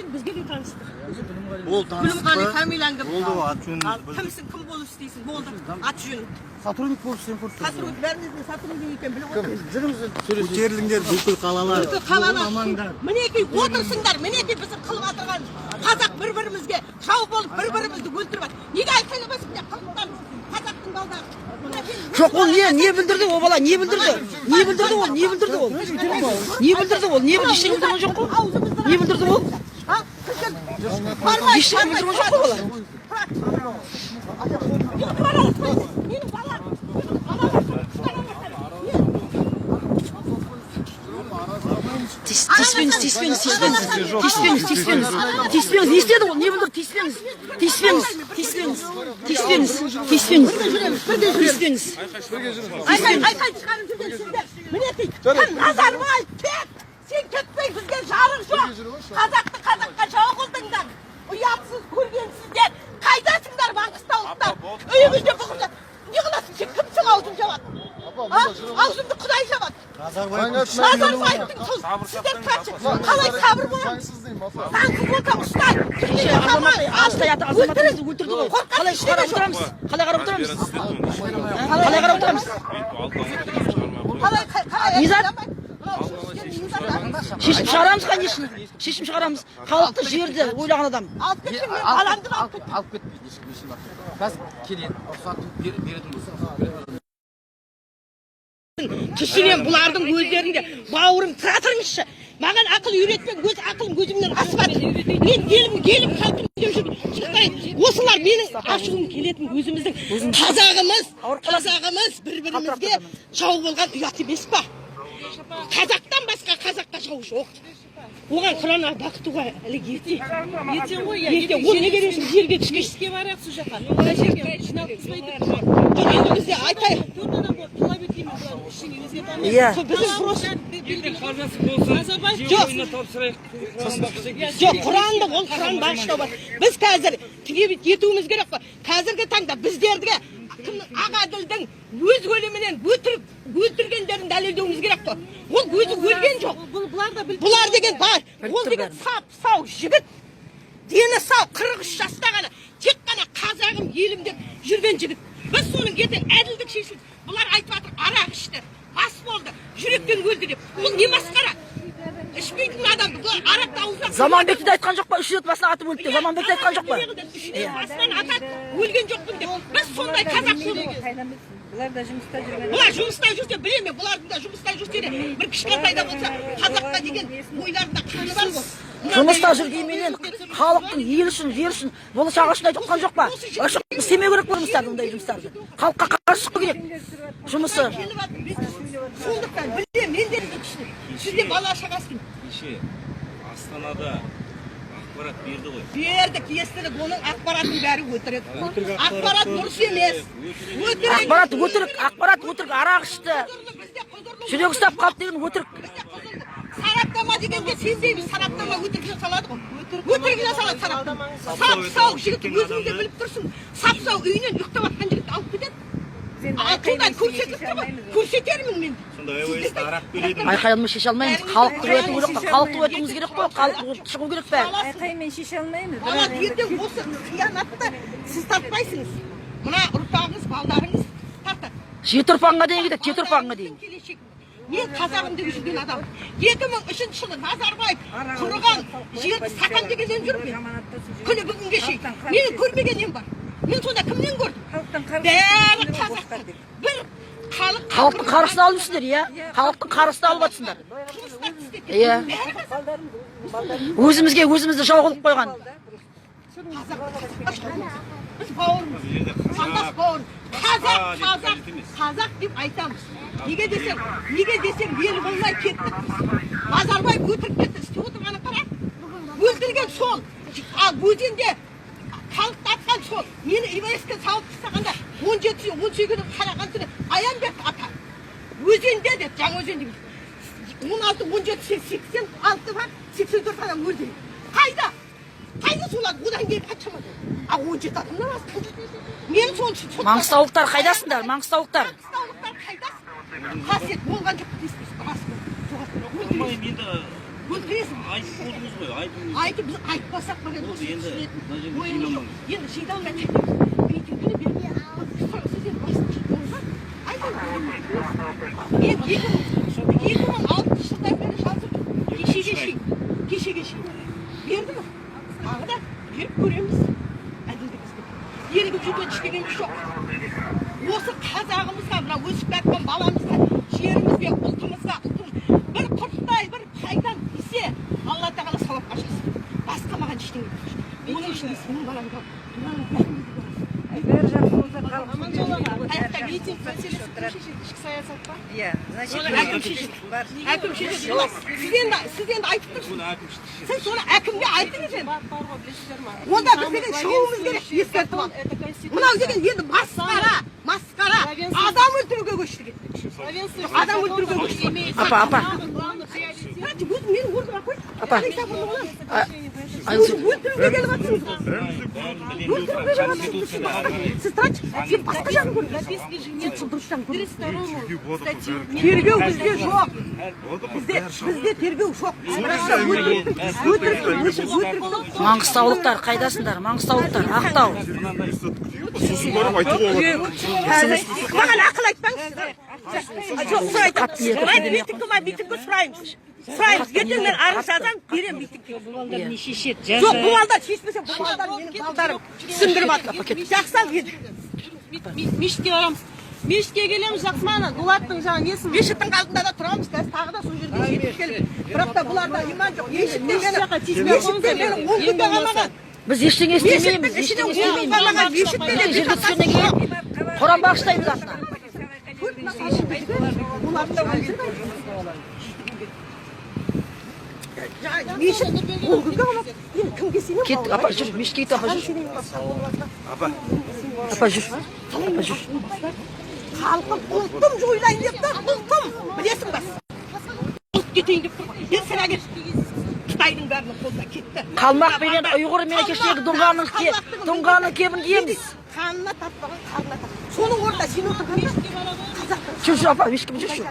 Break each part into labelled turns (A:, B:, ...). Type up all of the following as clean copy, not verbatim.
A: Бізге де таныстық.
B: Ол таныстық.
A: Фамилияң кім?
B: Болды ғой, аты жөнін
A: Кімсің, кім болып істейсің? Болды. Аты жөнің.
B: сотрудник болып істеген көрсетеді.
A: Сотрудник, бәріміздің сотрудник екен біліп отырмыз.
B: Жүріңіздер. Көтеріліңдер бүкіл қалалар.
A: Бүкіл қалалар. Мінекей отырсыңдар, мінекей біздің қылып отырған қазақ бір-бірімізге жау болып бір-бірімізді өлтіріп жатыр. Неге айқайламайсыңдар қылықтан қазақтың балдары?
C: Жоқ, ол не білдірді ол бала, не білдірді? Не білдірді ол? Не білдірді ол? Не білдірді ол? Не білдірді? Ештеңе білдірген жоқ қой. Не білдірді ол? Ештеңе білдірген жоқ қой бала. Тиіспеңіз. Не істеді ол? Не білдірді? Тиіспеңіз.
A: Айқай шығарып жүрген сіздер. Мінекей, Назарбаев кет! Сен кетпей бізге жарық жоқ. Қазақты қазаққа жау қылдыңдар. Ұятсыз көргенсіздер. Қайдасыңдар маңғыстаулықтар? Үйіңізде бұғында. Не қыласың? Сен кімсің аузын жабады? Аузыңды Құдай жабады. Назарбаевтың сіздер қалай сабыр боламыз? Заңсыз болса ұстай.
C: Азаматымызды өлтірді ғой. Қалай қарап отырамыз? Қалай қарап отырамыз? Шешім шығарамыз ға нешін? Шешім шығарамыз. Халықты жерді ойлаған адам.
A: Алып кетсең мен балаңды алып кет.
D: Алып кетпейді. Қазір келеді. Рұқсатын беретін болса.
A: Түсінем бұлардың өздерінде бауырым тұра тұрыңызшы. Маған ақыл үйретпен өз ақылым көзімнен аспады. Мен келіп халқым деп жүрмін. Осылар менің ашуым келетін өзіміздің қазағымыз бір-бірімізге жау болған ұят емес па? Қазақтан басқа қазаққа жау жоқ. Оған Құран бақытуға әлі ерте. Ерте ғой, ерте. Ол не кересің жерге түскеш. Іске барайық сол жаққа. Мына жерге жиналып түспейді. Жоқ, енді бізде айтайық. Талап етеймін бұлардың ішіне өзге танып.
C: Иә.
A: Біздің просто
E: Елдің қазасы болса, жер ойына тапсырайық.
A: жоқ, Құранды ол Құран бағыштау бар. Біз қазір тігебет етуіміз керек қой. Қазіргі таңда біздерге Ағаділдің өз өлімінен өлтіргендерін дәлелдеуіміз керек қой. Ол өзі өлген жоқ. Бұлар деген бар. Ол деген сау жігіт. Дені сау, 43 жаста ғана. Тек қана қазағым елім деп жүрген жігіт. Біз соның ертең әділдік шешілді. Бұлар айтып жатыр, арақ ішті, бас болды, жүректен өлді деп. Бұл не масқара? Ішпейтін адамды бұлар арақты аузына...
C: Заманбекті айтқан жоқ па? 3 рет басына атып өлді деп. Заманбекті айтқан жоқ па?
A: 3 рет басынан атады, өлген жоқпын деп. Біз сондай қазақ болу.
F: Бұлар да жұмыста жүрген.
A: Бұлар жұмыста жүрсе, білемін, бұлардың да жұмыста жүрсе де, бір кішкентайда болса, қазаққа деген ойларында қаны бар ғой.
C: Жұмыста жүргенменен халықтың ел үшін, жер үшін болашағы үшін айтып отқан жоқ па? Істемеу керек болмыстарды, ондай жұмыстарды. Халыққа қарсы шығу керек. Жұмысы.
A: Сондықтан білемін, мен де сізде бала шағасын.
E: Астанада ақпарат берді ғой.
A: Бердік, естідік, оның ақпараттың бәрі өтірік. Ақпарат дұрыс емес.
C: Ақпарат өтірік, арақ ішті. Жүрек ұстап қалды деген өтірік.
A: Сараптама дегенде сенбейміз, сараптама өтірік жасалады ғой. Өтірік жасалады сараптама. Сап-сау жігітті өзің де біліп тұрсың. Сап-сау үйінен ұйықтап жатқан жігітті алып кетеді. Сондай көрсетіп тұрмын, көрсетермін мен.
E: Сонда әуелісті арақ береді.
C: Айқаймен шеше алмаймыз. Халықты өту керек қой. Халықты өтуіміз керек қой. Халық шығу керек пе?
F: Айқаймен шеше алмаймыз.
A: Бала ертең осы қиянатты сіз тартпайсыңыз. Мына ұрпағыңыз, балдарыңыз тартады.
C: Жеті ұрпағыңа дейін кетеді, жеті ұрпағыңа дейін.
A: Мен қазағым деп жүрген адам. 2003 жылы Назарбаев құрған жерді сатан дегеннен жүрмін. Күні бүгінге шейін. Менің көрмеген нем бар. Мен сонда кімнен көрдім? Бәрі қазақтар. Бір
C: халықтың қарысын алып жүрсіңдер, иә? Халықтың қарысын алып жатсыңдар. Иә. Өзімізді жау қылып қойған.
A: Біз бауырымыз, қандас бауыр. Қазақ деп айтамыз. Неге десең ел болмай кеттік. Назарбаев өтіріп кетті, істеп отырғаны қара. Өлтірген сол. Ал өзенде халықты атқан сол. Мені ИВС-ке салып тастағанда 17-18 қараған түні Аянбек ата. Өзенде деп, жаңа өзенде. 16-17-86 бар, 84 адам өлді. Қайда солар? Одан кейін қачамады. 17 адамнан асты. Мен сол үшін...
C: Маңғыстаулықтар қайдасыңдар? Маңғыстаулықтар
A: қайдасың? Қасиет болған жоқ дейсіз.
E: Болмаймын енді.
A: Өлтіресің.
E: Айтып болдыңыз ғой, айтыңыз.
A: Айтып біз айтпасақ деген
E: Болды, енді мына жерде
A: ойымыз жоқ.
E: жинамаңыз.
A: Енді жиналмай митингіні бермей сіздер бастықшылығыңызға айтыңыз. Мен 2006 жылдан бері жазып кешеге шейін берді ме? Тағы да беріп көреміз. Әділдігімізді. Ерігіп жүрген ештеңеміз жоқ. Осы қазағымызға, мына өсіп жатқан баламызға, жерімізге, ұлтымызға, бір құрттай, бір пайдан тисе, Алла тағала сауап ашсын. Басқа маған ештеңе жоқ. Оның ішінде сенің балаң бар.
F: Бәрі жақсы болса халық
A: Аман жолаға. Аяқта митинг мәселесі кім шешеді? Ішкі саясат па?
F: Иә, значит,
A: Әкім шешеді. Әкім шешеді. Сіз енді айтып тұрсыз.
E: Оны әкімшілік шешеді.
A: Сіз соны әкімге айтыңыз енді. Онда біз деген шығуымыз керек. Ескертіп ал. Мынау деген енді масқара. Адам өлтіруге көшті кетті. Адам өлтіруге көшті.
C: Апа.
A: Мені орнына қой.
C: Апа.
A: Өлтіруге келіп жатсыңыз. Өлтіруге келіп жатсыңыз. Сіз тұраңызшы. Сен басқа жағын көріңіз. Сен дұрыс жағын көріңіз. Тергеу бізде жоқ. Бізде тергеу жоқ.
C: Маңғыстаулықтар қайдасыңдар? Маңғыстаулықтар, Ақтау.
A: Маған ақыл айтпаңыз. Жоқ, сұрайды. Митингке сұраймыз. Ертең мен арыз жазамын, беремін митингке.
F: не шешеді?
A: Жоқ, бұл балдар шешпесе, бұл балдар менің балдарым түсіндіріп жатыр. Жақсы ал еді.
G: Мешітке барамыз. Мешітке келеміз, жақсы мана. Дулаттың жаңа несін.
A: Мешіттің алдында да тұрамыз, қазір тағы да сол жерге жетіп келіп. Бірақ та бұларда иман жоқ. Мешітте мені он күнде қалмаған.
C: Біз ештеңе істемейміз.
A: Мешіттің ішіне он күн қалмаған. Мешітте де
C: Жерге түскеннен кейін Құран бағыштаймыз атына.
A: Мешіт он күнге қалмаған. Енді кімге сенемін?
C: Кет, апа жүр, мешітке кет, апа жүр. Апа жүр.
A: Халқым ұлтым жойлайын деп тұр, ұлтым. Білесің ба? Ұлт кетейін деп тұр. Енді сірә кет. Қытайдың бәрінің қолына кетті.
C: Қалмақпенен ұйғыр мемлекетіндегі доңғаның кебін киеміз.
A: Қанына таппаған қарына тап. Соның орнында сен отырғанда қазақтың
C: Жүр, апа, мешітке жүрші.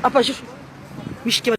C: Апа жүр. Мешітке